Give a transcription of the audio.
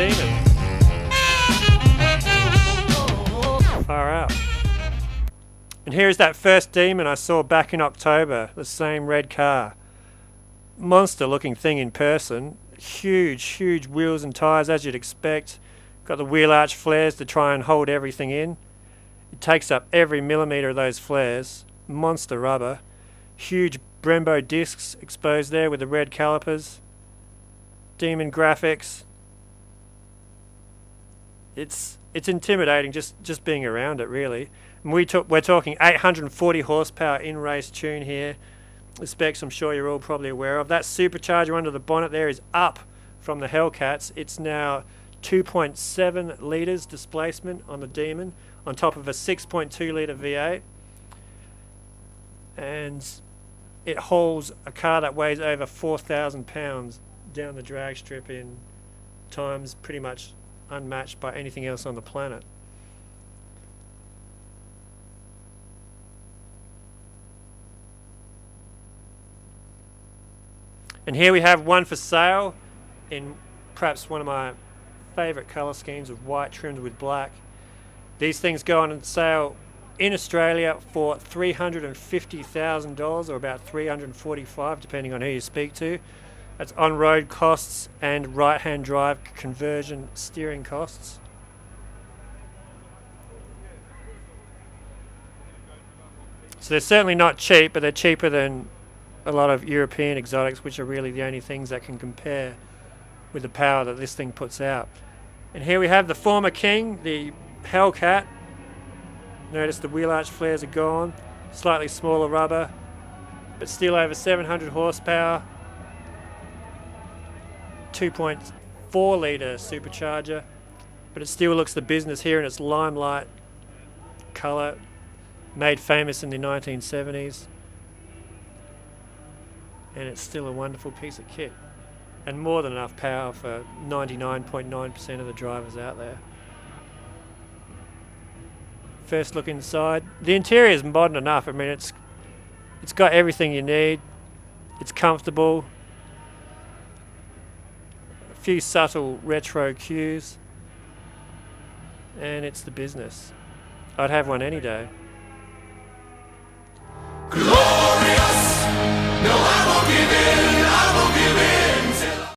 Demon. Far out. And here's that first Demon I saw back in October, the same red car. Monster looking thing in person. Huge wheels and tyres as you'd expect. Got the wheel arch flares to try and hold everything in. It takes up every millimetre of those flares. Monster rubber. Huge Brembo discs exposed there with the red calipers. Demon graphics. It's intimidating just being around it, really. And we're talking 840 horsepower in-race tune here. The specs I'm sure you're all probably aware of. That supercharger under the bonnet there is up from the Hellcats. It's now 2.7 litres displacement on the Demon on top of a 6.2 litre V8. And it hauls a car that weighs over 4,000 pounds down the drag strip in times pretty much unmatched by anything else on the planet. And here we have one for sale in perhaps one of my favourite colour schemes of white trimmed with black. These things go on sale in Australia for $350,000 or about $345 depending on who you speak to. That's on-road costs and right-hand drive conversion steering costs. So they're certainly not cheap, but they're cheaper than a lot of European exotics, which are really the only things that can compare with the power that this thing puts out. And here we have the former king, the Hellcat. Notice the wheel arch flares are gone, slightly smaller rubber, but still over 700 horsepower. 2.4 litre supercharger, but it still looks the business here in its limelight colour, made famous in the 1970s, and it's still a wonderful piece of kit and more than enough power for 99.9% of the drivers out there. First look inside. The interior is modern enough. I mean, it's got everything you need. It's comfortable. Few subtle retro cues, and it's the business. I'd have one any day.